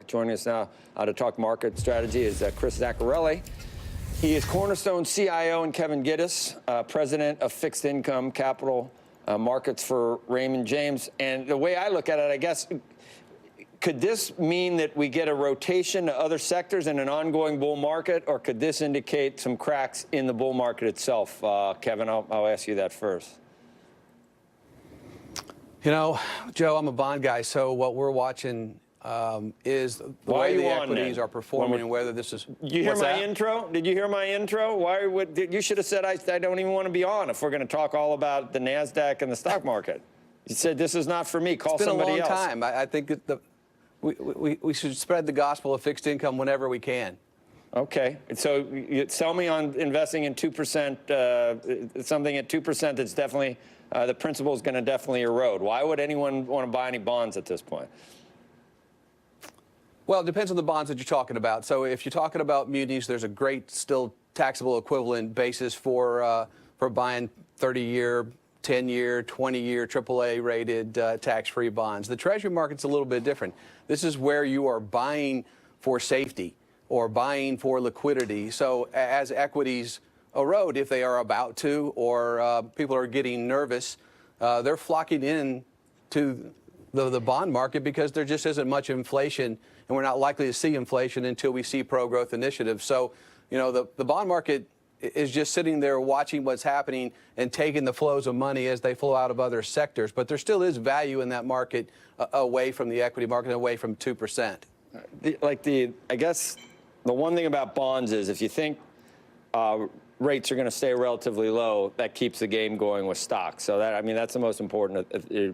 Joining us now to talk market strategy is Chris Zaccarelli. He is Cornerstone CIO, and Kevin Gittes, President of Fixed Income Capital Markets for Raymond James. And the way I look at it, I guess, could this mean that we get a rotation to other sectors in an ongoing bull market, or could this indicate some cracks in the bull market itself? Kevin, I'll ask you that first. You know, Joe, I'm a bond guy, so what we're watching is the way the equities are performing and whether this is... You hear my intro? Did you hear my intro? Why would you should have said I don't even want to be on if we're going to talk all about the NASDAQ and the stock market. You said this is not for me. Call somebody else. It's been a long time. I think that we should spread the gospel of fixed income whenever we can. Okay. So you sell me on investing in 2%, something at 2% that's definitely, the principal is going to definitely erode. Why would anyone want to buy any bonds at this point? Well, it depends on the bonds that you're talking about. So if you're talking about munis, there's a great still taxable equivalent basis for buying 30-year, 10-year, 20-year AAA rated tax-free bonds. The Treasury market's a little bit different. This is where you are buying for safety or buying for liquidity. So as equities erode, if they are about to, or people are getting nervous, they're flocking in to the bond market because there just isn't much inflation, and we're not likely to see inflation until we see pro-growth initiatives. So, you know, the bond market is just sitting there watching what's happening and taking the flows of money as they flow out of other sectors. But there still is value in that market away from the equity market, away from 2%. I guess the one thing about bonds is if you think rates are going to stay relatively low, that keeps the game going with stocks. So that, I mean, that's the most important,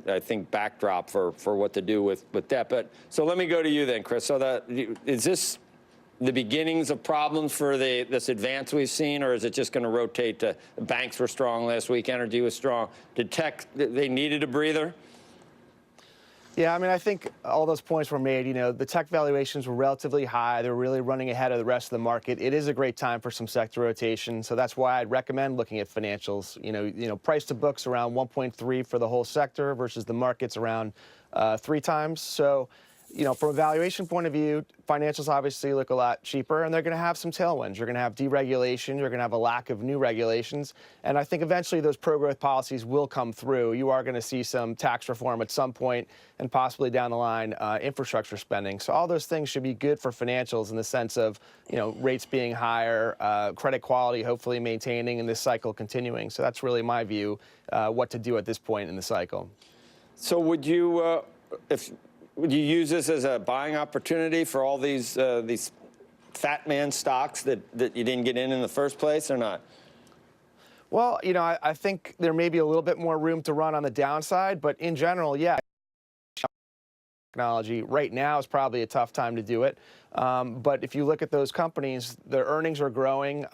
I think, backdrop for what to do with debt. But so let me go to you then, Chris. So is this the beginnings of problems for this advance we've seen, or is it just going to rotate to the banks were strong last week, energy was strong? Did tech, they needed a breather? Yeah, I mean, I think all those points were made. You know, the tech valuations were relatively high. They're really running ahead of the rest of the market. It is a great time for some sector rotation. So that's why I'd recommend looking at financials. You know, price to books around 1.3 for the whole sector versus the market's around 3 times. So, you know, from a valuation point of view, financials obviously look a lot cheaper, and they're going to have some tailwinds. You're going to have deregulation. You're going to have a lack of new regulations. And I think eventually those pro-growth policies will come through. You are going to see some tax reform at some point, and possibly down the line, infrastructure spending. So all those things should be good for financials in the sense of, you know, rates being higher, credit quality hopefully maintaining, and this cycle continuing. So that's really my view, what to do at this point in the cycle. So would you, would you use this as a buying opportunity for all these fat man stocks that you didn't get in the first place, or not? Well, you know, I think there may be a little bit more room to run on the downside, but in general, yeah, technology right now is probably a tough time to do it. But if you look at those companies, their earnings are growing.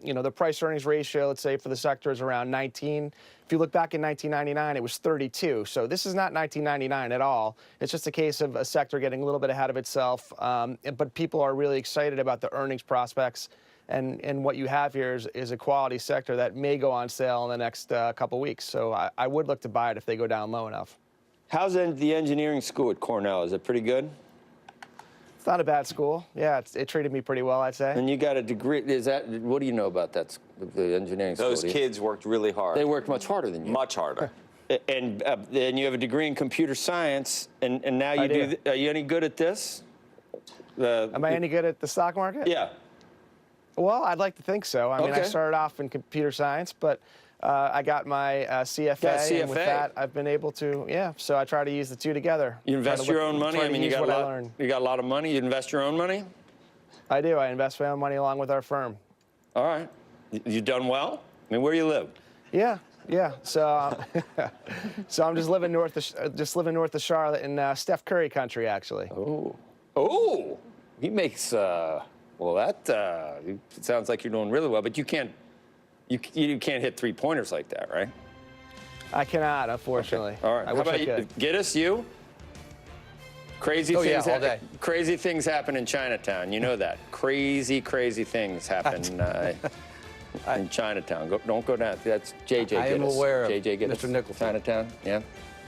You know, the price-earnings ratio, let's say, for the sector is around 19. If you look back in 1999, it was 32. So this is not 1999 at all. It's just a case of a sector getting a little bit ahead of itself. But people are really excited about the earnings prospects. And what you have here is a quality sector that may go on sale in the next couple weeks. So I would look to buy it if they go down low enough. How's the engineering school at Cornell? Is it pretty good? It's not a bad school. Yeah, it treated me pretty well, I'd say. And you got a degree. What do you know about that, the engineering school? Those kids worked really hard. They worked much harder than you. Much harder. And you have a degree in computer science, and now you do. Are you any good at this? Am I any good at the stock market? Yeah. Well, I'd like to think so. I mean, I started off in computer science, but I got my CFA, and with that, I've been able to, yeah. So I try to use the two together. You invest your own money? I mean, you got a lot of money? You invest your own money? I do. I invest my own money along with our firm. All right. You done well? I mean, where do you live? Yeah. Yeah. So, so I'm just living north of Charlotte in Steph Curry country, actually. Oh, he makes. Well, that it sounds like you're doing really well, but you can't hit 3-pointers like that, right? I cannot, unfortunately. Okay. All right. How about you? Gittes, you? Crazy things. All day. Crazy things happen in Chinatown. You know that. Crazy things happen in Chinatown. Don't go down. That's JJ Gittes. I am aware of JJ Gittes. Mr. Nicholson. Chinatown. Yeah.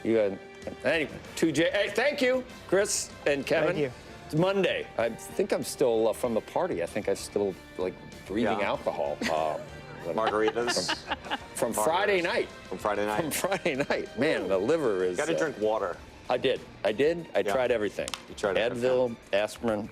You. Anyway, 2J. Hey, thank you, Chris and Kevin. Thank you. It's Monday. I think I'm still from the party. I think I'm still like breathing alcohol. Margaritas. From Friday night. From Friday night. From Friday night. Man, the liver is. Got to drink water. I did. I tried everything. You tried everything. Advil, aspirin.